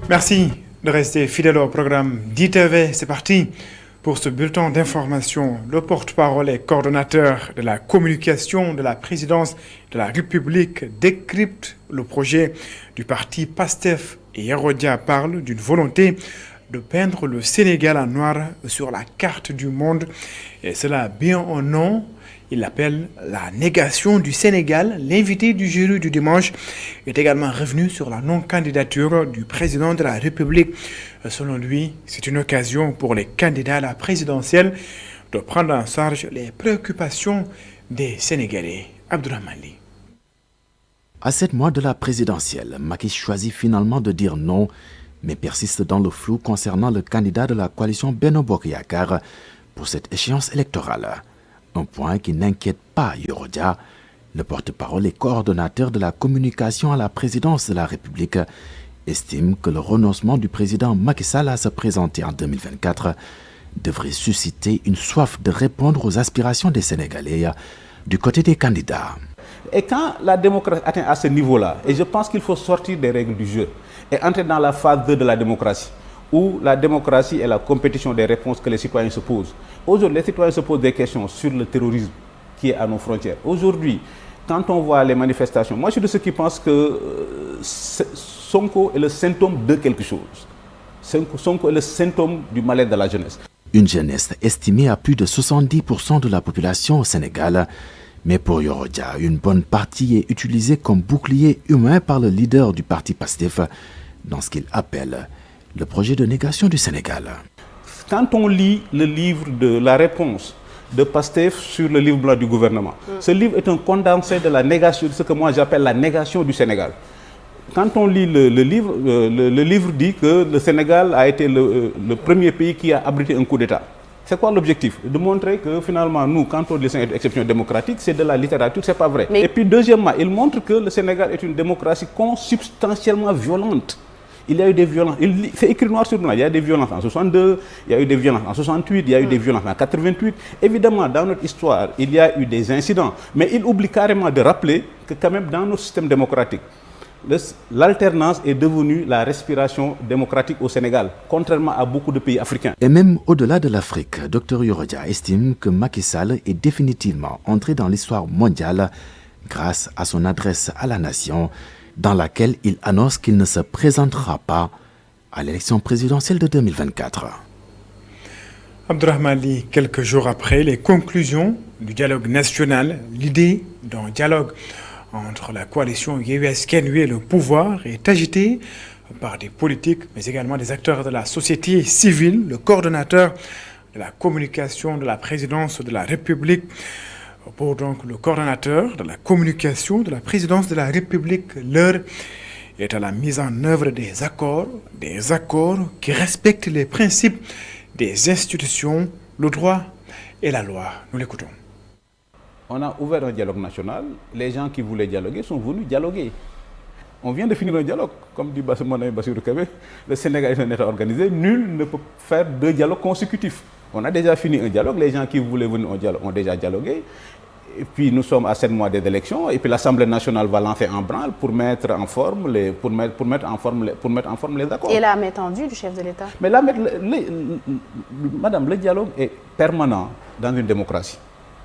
Merci de rester fidèle au programme d'ITV. C'est parti pour ce bulletin d'information. Le porte-parole et coordonnateur de la communication de la présidence de la République décrypte le projet du parti PASTEF et Herodia parle d'une volonté de peindre le Sénégal en noir sur la carte du monde. Et cela bien en nom. Il l'appelle la négation du Sénégal. L'invité du jury du dimanche est également revenu sur la non-candidature du président de la République. Selon lui, c'est une occasion pour les candidats à la présidentielle de prendre en charge les préoccupations des Sénégalais. Abdourahmane Ly. À 7 mois de la présidentielle, Macky choisit finalement de dire non, mais persiste dans le flou concernant le candidat de la coalition Benno Bokk Yakaar pour cette échéance électorale. Un point qui n'inquiète pas Herodia, le porte-parole et coordonnateur de la communication à la présidence de la République, estime que le renoncement du président Macky Sall à se présenter en 2024 devrait susciter une soif de répondre aux aspirations des Sénégalais du côté des candidats. Et quand la démocratie atteint à ce niveau-là, et je pense qu'il faut sortir des règles du jeu et entrer dans la phase 2 de la démocratie, où la démocratie est la compétition des réponses que les citoyens se posent. Aujourd'hui, les citoyens se posent des questions sur le terrorisme qui est à nos frontières. Aujourd'hui, quand on voit les manifestations, moi je suis de ceux qui pensent que Sonko est le symptôme de quelque chose. Sonko est le symptôme du mal-être de la jeunesse. Une jeunesse estimée à plus de 70% de la population au Sénégal. Mais pour Herodia, une bonne partie est utilisée comme bouclier humain par le leader du parti PASTEF dans ce qu'il appelle le projet de négation du Sénégal. Quand on lit le livre de la réponse de PASTEF sur le livre blanc du gouvernement, ce livre est un condensé de la négation, de ce que moi j'appelle la négation du Sénégal. Quand on lit le livre dit que le Sénégal a été le premier pays qui a abrité un coup d'État. C'est quoi l'objectif? De montrer que finalement, nous, quand on dit une exception démocratique, c'est de la littérature, c'est pas vrai. Et puis deuxièmement, il montre que le Sénégal est une démocratie consubstantiellement violente. Il y a eu des violences, c'est écrit noir sur blanc, il y a eu des violences en 62, il y a eu des violences en 68, il y a eu des violences en 88. Évidemment, dans notre histoire, il y a eu des incidents, mais il oublie carrément de rappeler que quand même dans notre système démocratique, l'alternance est devenue la respiration démocratique au Sénégal, contrairement à beaucoup de pays africains. Et même au-delà de l'Afrique, Dr Herodia estime que Macky Sall est définitivement entré dans l'histoire mondiale grâce à son adresse à la nation, dans laquelle il annonce qu'il ne se présentera pas à l'élection présidentielle de 2024. Abdourahmane Ly, quelques jours après les conclusions du dialogue national, l'idée d'un dialogue entre la coalition Yewwi Askan Wi et le pouvoir est agitée par des politiques, mais également des acteurs de la société civile. Le coordonnateur de la communication de la présidence de la République, pour donc le coordonnateur de la communication de la présidence de la République, l'heure est à la mise en œuvre des accords qui respectent les principes des institutions, le droit et la loi. Nous l'écoutons. On a ouvert un dialogue national. Les gens qui voulaient dialoguer sont venus dialoguer. On vient de finir un dialogue. Comme dit mon ami Bassirou Kébé, le Sénégal est un État organisé. Nul ne peut faire deux dialogues consécutifs. On a déjà fini un dialogue. Les gens qui voulaient venir au dialogue ont déjà dialogué. Et puis nous sommes à 7 mois des élections. Et puis l'Assemblée nationale va lancer un branle pour mettre en forme les accords. Et la main tendue du chef de l'État. Mais madame, le dialogue est permanent dans une démocratie.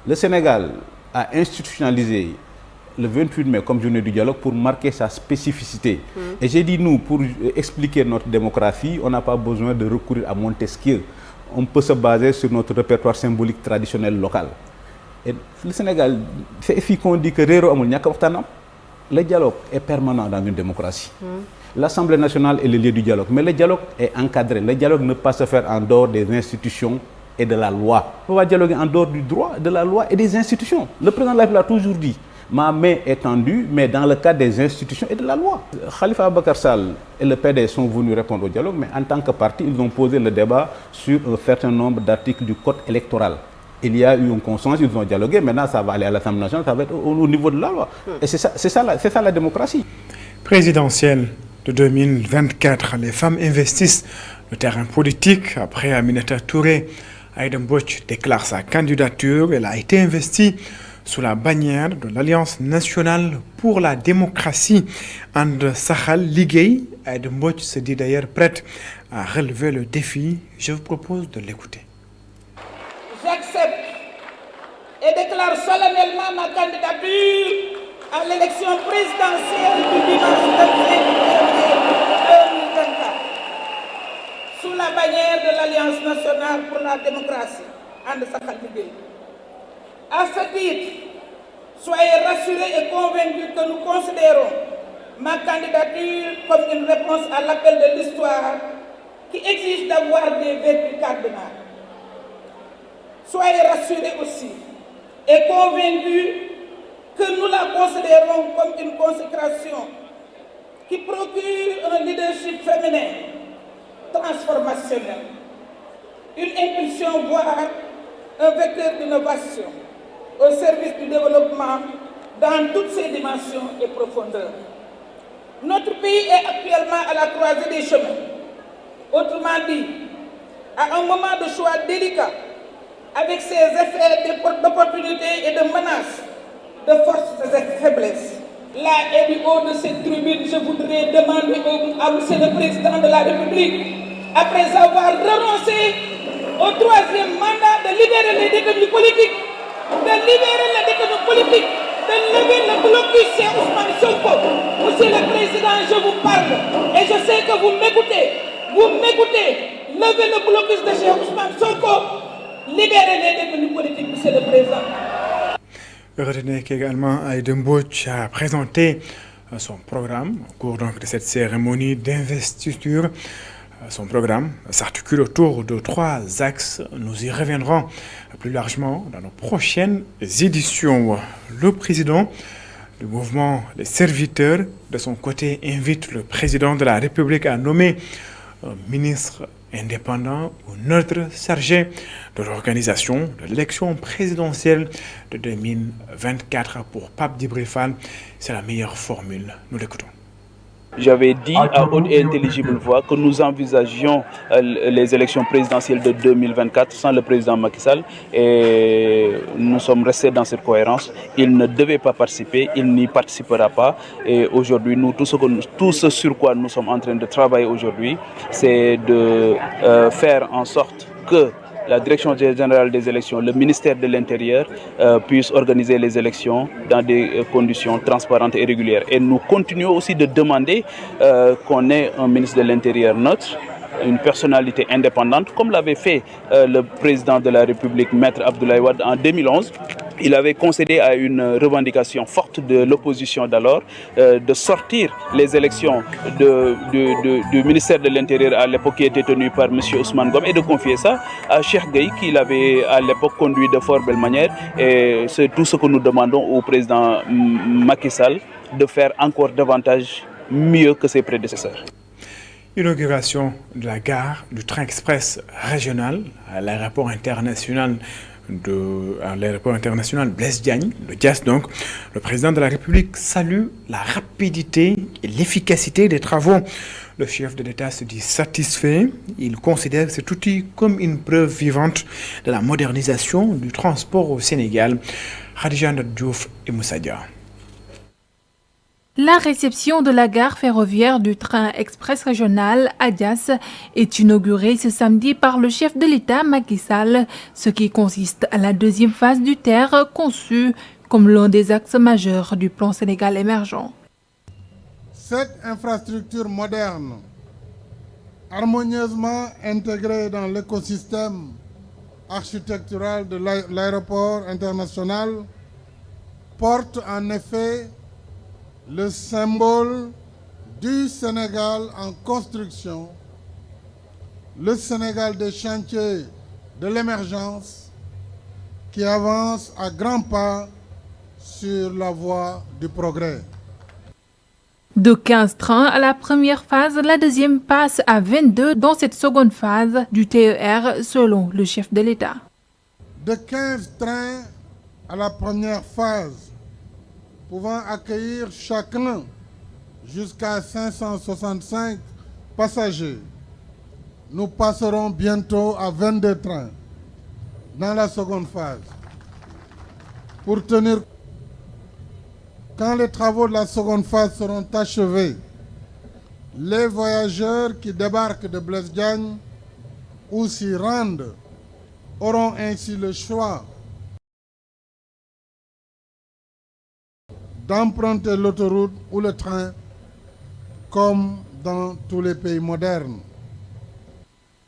Le Sénégal a institutionnalisé le 28 mai comme journée du dialogue pour marquer sa spécificité. Et j'ai dit, nous, pour expliquer notre démographie, on n'a pas besoin de recourir à Montesquieu. On peut se baser sur notre répertoire symbolique traditionnel local. Et le Sénégal, c'est ici qu'on dit que le dialogue est permanent dans une démocratie. L'Assemblée nationale est le lieu du dialogue, mais le dialogue est encadré. Le dialogue ne peut pas se faire en dehors des institutions et de la loi. On va dialoguer en dehors du droit, de la loi et des institutions. Le président de la République a toujours dit, ma main est tendue, mais dans le cadre des institutions et de la loi. Khalifa Ababacar Sall et le PD sont venus répondre au dialogue, mais en tant que parti, ils ont posé le débat sur un certain nombre d'articles du code électoral. Il y a eu un consensus, ils ont dialogué, maintenant ça va aller à l'Assemblée nationale, ça va être au niveau de la loi. Et c'est ça la démocratie. Présidentielle de 2024, les femmes investissent le terrain politique. Après Aminata Touré, Aïda Mbodj déclare sa candidature. Elle a été investie sous la bannière de l'Alliance nationale pour la démocratie. And Sahal Ligue Aïda Mbodj se dit d'ailleurs prête à relever le défi. Je vous propose de l'écouter. J'accepte et déclare solennellement ma candidature à l'élection présidentielle du dimanche 25 février 2024 sous la bannière de l'Alliance nationale pour la démocratie, And Saxal Liggéey. À ce titre, soyez rassurés et convaincus que nous considérons ma candidature comme une réponse à l'appel de l'histoire qui exige d'avoir des vertus cardinales. Soyez rassurés aussi et convaincus que nous la considérons comme une consécration qui procure un leadership féminin transformationnel, une impulsion, voire un vecteur d'innovation au service du développement dans toutes ses dimensions et profondeurs. Notre pays est actuellement à la croisée des chemins. Autrement dit, à un moment de choix délicat, avec ses effets d'opportunités et de menaces, de forces et de faiblesses. Là et du haut de cette tribune, je voudrais demander à M. le Président de la République, après avoir renoncé au troisième mandat, de libérer les détenus politiques, de lever le blocus chez Ousmane Sonko. Monsieur le Président, je vous parle et je sais que vous m'écoutez. Levez le blocus de chez Ousmane Sonko. Libérer les détenus politiques, Monsieur le Président. Retenez qu'également Aïda Mbodj a présenté son programme au cours donc de cette cérémonie d'investiture. Son programme s'articule autour de 3 axes. Nous y reviendrons plus largement dans nos prochaines éditions. Le président du mouvement des serviteurs, de son côté, invite le président de la République à nommer un ministre indépendant ou neutre chargé de l'organisation de l'élection présidentielle de 2024 pour Pape Djibril Fall. C'est la meilleure formule. Nous l'écoutons. J'avais dit à haute et intelligible voix que nous envisagions les élections présidentielles de 2024 sans le président Macky Sall et nous sommes restés dans cette cohérence. Il ne devait pas participer, il n'y participera pas et aujourd'hui, tout ce sur quoi nous sommes en train de travailler aujourd'hui, c'est de faire en sorte que la Direction générale des élections, le ministère de l'Intérieur puisse organiser les élections dans des conditions transparentes et régulières. Et nous continuons aussi de demander qu'on ait un ministre de l'Intérieur neutre, une personnalité indépendante, comme l'avait fait le président de la République, Maître Abdoulaye Wade, en 2011. Il avait concédé à une revendication forte de l'opposition d'alors de sortir les élections du ministère de l'Intérieur à l'époque qui était tenu par M. Ousmane Ngom et de confier ça à Cheikh Gueye qui l'avait à l'époque conduit de fort belle manière. Et c'est tout ce que nous demandons au président Macky Sall de faire encore davantage mieux que ses prédécesseurs. Inauguration de la gare du train express régional à l'aéroport international Blaise Diagne, le DIAS donc. Le président de la République salue la rapidité et l'efficacité des travaux. Le chef de l'État se dit satisfait. Il considère cet outil comme une preuve vivante de la modernisation du transport au Sénégal. Khadija Diouf et Moussa Dia. La réception de la gare ferroviaire du train express régional Adias est inaugurée ce samedi par le chef de l'État Macky Sall, ce qui consiste à la deuxième phase du TER conçu comme l'un des axes majeurs du plan Sénégal émergent. Cette infrastructure moderne, harmonieusement intégrée dans l'écosystème architectural de l'aéroport international, porte en effet le symbole du Sénégal en construction, le Sénégal des chantiers de l'émergence qui avance à grands pas sur la voie du progrès. De 15 trains à la première phase, la deuxième passe à 22 dans cette seconde phase du TER selon le chef de l'État. De 15 trains à la première phase, pouvant accueillir chacun jusqu'à 565 passagers. Nous passerons bientôt à 22 trains dans la seconde phase. Pour tenir, quand les travaux de la seconde phase seront achevés, Les voyageurs qui débarquent de Blaise Diagne ou s'y rendent auront ainsi le choix d'emprunter l'autoroute ou le train comme dans tous les pays modernes.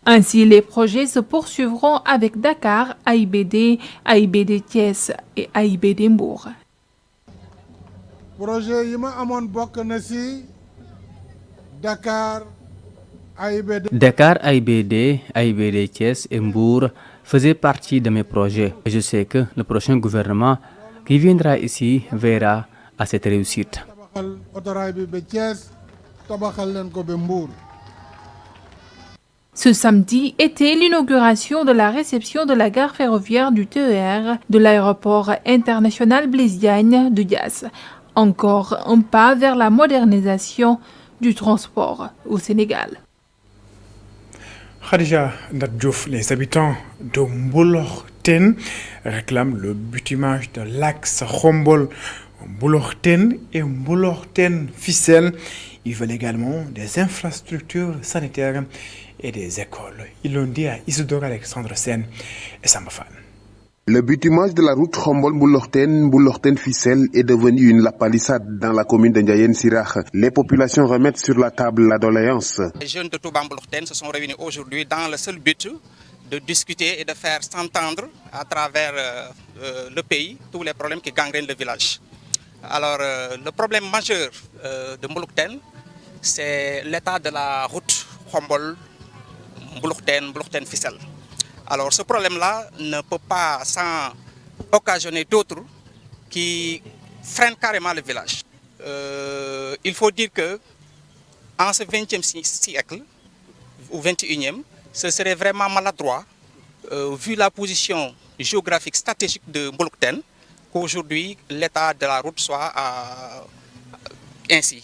Ainsi, les projets se poursuivront avec Dakar, AIBD, AIBD Thiès et AIBD Mbour. Projet yi ma amoon bokk na ci Dakar, AIBD, AIBD Thiès et Mbour faisaient partie de mes projets. Et je sais que le prochain gouvernement qui viendra ici verra à cette réussite. Ce samedi était l'inauguration de la réception de la gare ferroviaire du TER de l'aéroport international Blaise Diagne de Diass. Encore un pas vers la modernisation du transport au Sénégal. Khadija Ndadjouf, les habitants de Mboulorten réclament le bitumage de l'axe Khombol-Mboulorten et Mboulorten-Fissel. Ils veulent également des infrastructures sanitaires et des écoles. Ils l'ont dit à Isidore Alexandre Sen et Sambafan. Le bitumage de la route Khombol-Mboulorten-Fissel est devenu une lapalissade dans la commune de Ndiayène-Sirakh. Les populations remettent sur la table la doléance. Les jeunes de Touba-Mboulorten se sont réunis aujourd'hui dans le seul but de discuter et de faire s'entendre à travers le pays tous les problèmes qui gangrènent le village. Alors, le problème majeur de Mboulorten, c'est l'état de la route Khombol-Mboulorten-Fissel. Alors ce problème-là ne peut pas sans occasionner d'autres qui freinent carrément le village. Il faut dire que en ce 20e siècle, ou 21e, ce serait vraiment maladroit, vu la position géographique stratégique de Mboulorten, qu'aujourd'hui l'état de la route soit ainsi.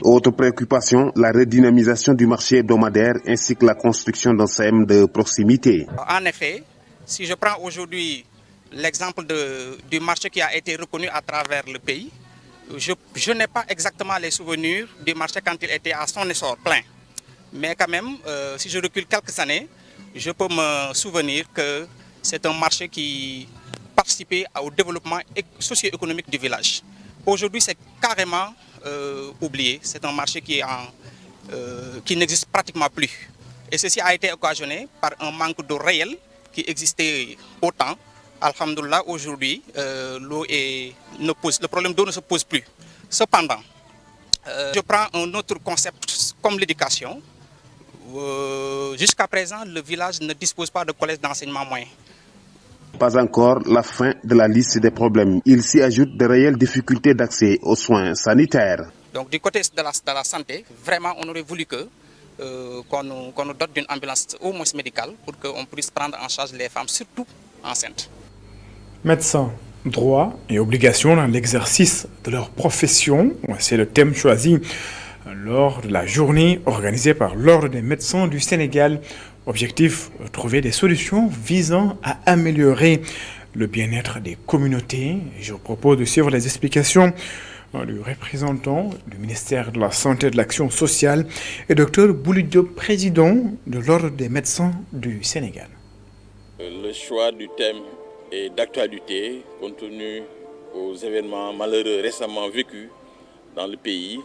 Autre préoccupation, la redynamisation du marché hebdomadaire ainsi que la construction d'un CM de proximité. En effet, si je prends aujourd'hui l'exemple du marché qui a été reconnu à travers le pays, je n'ai pas exactement les souvenirs du marché quand il était à son essor plein. Mais quand même, si je recule quelques années, je peux me souvenir que c'est un marché qui participait au développement socio-économique du village. Aujourd'hui, c'est carrément oublié. C'est un marché qui n'existe pratiquement plus. Et ceci a été occasionné par un manque d'eau réel qui existait autant. Alhamdoulilah, aujourd'hui, le problème d'eau ne se pose plus. Cependant, je prends un autre concept comme l'éducation. Jusqu'à présent, le village ne dispose pas de collège d'enseignement moyen. Pas encore la fin de la liste des problèmes. Il s'y ajoute de réelles difficultés d'accès aux soins sanitaires. Donc du côté de la santé, vraiment on aurait voulu qu'on nous dote d'une ambulance au moins médicale pour qu'on puisse prendre en charge les femmes, surtout enceintes. Médecins, droits et obligations dans l'exercice de leur profession, c'est le thème choisi lors de la journée organisée par l'Ordre des médecins du Sénégal. Objectif, trouver des solutions visant à améliorer le bien-être des communautés. Je vous propose de suivre les explications du représentant du ministère de la Santé et de l'Action sociale et Dr Bouli Diop, président de l'Ordre des médecins du Sénégal. Le choix du thème est d'actualité compte tenu aux événements malheureux récemment vécus dans le pays.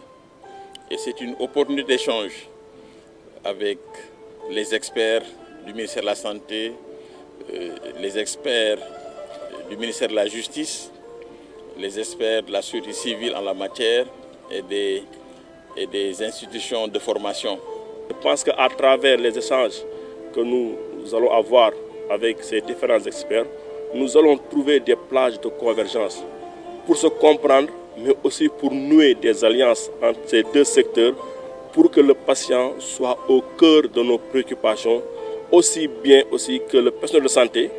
Et c'est une opportunité d'échange avec les experts du ministère de la Santé, les experts du ministère de la Justice, les experts de la société civile en la matière et des institutions de formation. Je pense qu'à travers les échanges que nous allons avoir avec ces différents experts, nous allons trouver des plages de convergence pour se comprendre, mais aussi pour nouer des alliances entre ces deux secteurs pour que le patient soit au cœur de nos préoccupations, aussi bien aussi que le personnel de santé,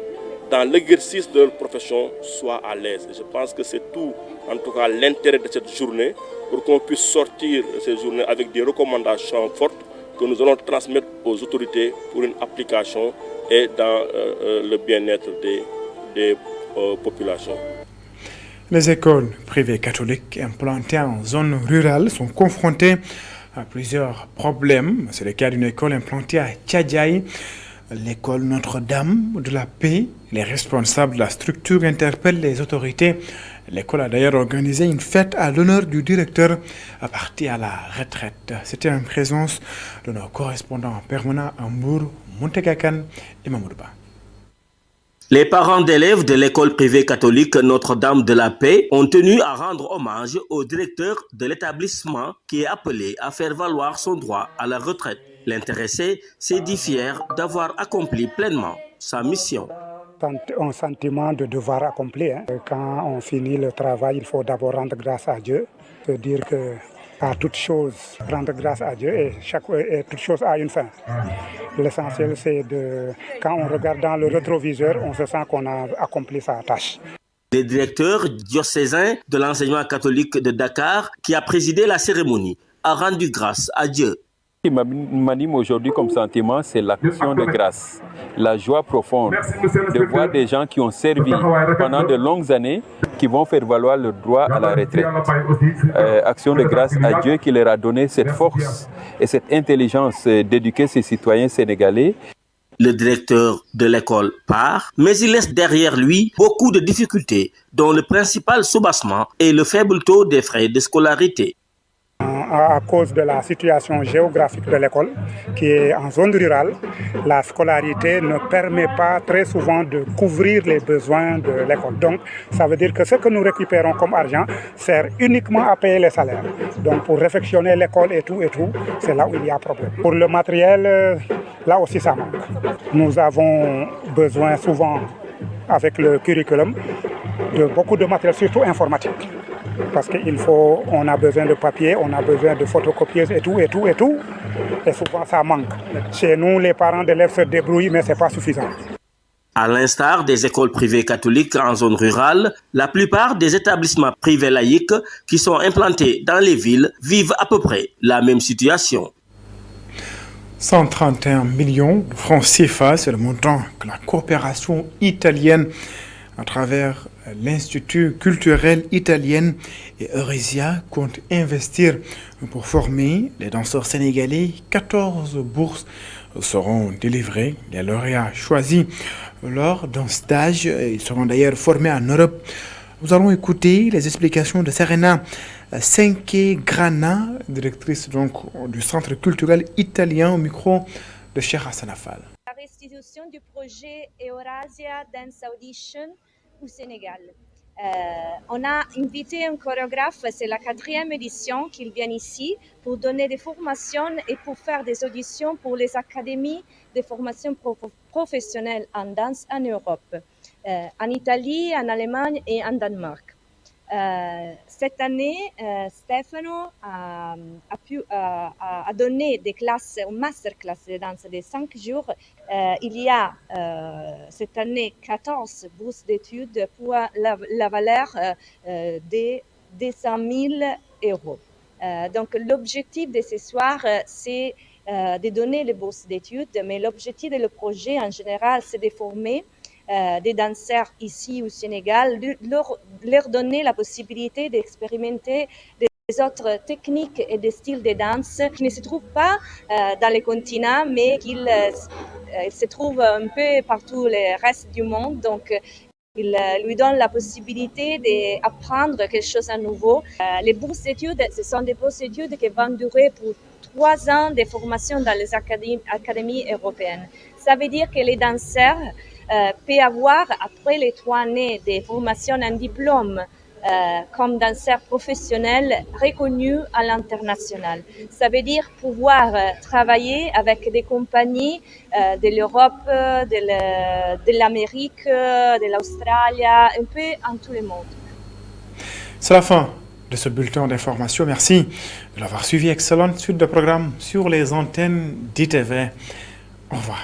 dans l'exercice de leur profession, soit à l'aise. Je pense que c'est tout, en tout cas, l'intérêt de cette journée, pour qu'on puisse sortir de cette journée avec des recommandations fortes que nous allons transmettre aux autorités pour une application et dans le bien-être des populations. Les écoles privées catholiques implantées en zone rurale sont confrontées plusieurs problèmes. C'est le cas d'une école implantée à Tchadjaï, l'école Notre-Dame de la Paix. Les responsables de la structure interpellent les autorités. L'école a d'ailleurs organisé une fête à l'honneur du directeur parti à la retraite. C'était en présence de nos correspondants permanents à Mbour, Montegakan et Mamoudouba. Les parents d'élèves de l'école privée catholique Notre-Dame de la Paix ont tenu à rendre hommage au directeur de l'établissement qui est appelé à faire valoir son droit à la retraite. L'intéressé s'est dit fier d'avoir accompli pleinement sa mission. Un sentiment de devoir accompli. Quand on finit le travail, il faut d'abord rendre grâce à Dieu. Se dire que à toute chose, rendre grâce à Dieu et toute chose a une fin. L'essentiel, c'est quand on regarde dans le rétroviseur, on se sent qu'on a accompli sa tâche. Le directeur diocésain de l'enseignement catholique de Dakar, qui a présidé la cérémonie, a rendu grâce à Dieu. Ce qui m'anime aujourd'hui comme sentiment, c'est l'action de grâce, la joie profonde de voir des gens qui ont servi pendant de longues années, qui vont faire valoir le droit à la retraite. Action de grâce à Dieu qui leur a donné cette force et cette intelligence d'éduquer ces citoyens sénégalais. Le directeur de l'école part, mais il laisse derrière lui beaucoup de difficultés, dont le principal soubassement est le faible taux des frais de scolarité. À cause de la situation géographique de l'école, qui est en zone rurale, la scolarité ne permet pas très souvent de couvrir les besoins de l'école. Donc, ça veut dire que ce que nous récupérons comme argent sert uniquement à payer les salaires. Donc, pour réfectionner l'école et tout, c'est là où il y a problème. Pour le matériel, là aussi ça manque. Nous avons besoin souvent, avec le curriculum, de beaucoup de matériel, surtout informatique. Parce qu'on a besoin de papier, on a besoin de photocopieuses et tout. Et souvent, ça manque. Chez nous, les parents d'élèves se débrouillent, mais ce n'est pas suffisant. À l'instar des écoles privées catholiques en zone rurale, la plupart des établissements privés laïques qui sont implantés dans les villes vivent à peu près la même situation. 131 millions de francs CFA, c'est le montant que la coopération italienne à travers l'Institut culturel italien et Euresia compte investir pour former les danseurs sénégalais. 14 bourses seront délivrées. Les lauréats choisis lors d'un stage, ils seront d'ailleurs formés en Europe. Nous allons écouter les explications de Serena Senke Grana, directrice donc du Centre culturel italien, au micro de Cheikh Hassan Affal. La restitution du projet Eurasia Dance Audition au Sénégal. On a invité un chorégraphe, c'est la 4e édition qu'il vient ici pour donner des formations et pour faire des auditions pour les académies de formation professionnelle en danse en Europe, en Italie, en Allemagne et en Danemark. Cette année, Stefano a donné des classes, une masterclass de danse de 5 jours. Il y a cette année 14 bourses d'études pour la valeur de 200 000 euros. Donc l'objectif de ce soir, c'est de donner les bourses d'études, mais l'objectif de le projet en général, c'est de former des danseurs ici au Sénégal, leur donner la possibilité d'expérimenter des autres techniques et des styles de danse qui ne se trouvent pas dans les continents, mais qui se trouvent un peu partout le reste du monde. Donc, il lui donne la possibilité d'apprendre quelque chose de nouveau. Les bourses d'études, ce sont des bourses d'études qui vont durer pour 3 ans de formation dans les académies européennes. Ça veut dire que les danseurs peut avoir, après les 3 années de formation, un diplôme comme danseur professionnel reconnu à l'international. Ça veut dire pouvoir travailler avec des compagnies de l'Europe, de l'Amérique, de l'Australie, un peu en tout le monde. C'est la fin de ce bulletin d'information. Merci de l'avoir suivi. Excellente suite de programmes sur les antennes d'ITV. Au revoir.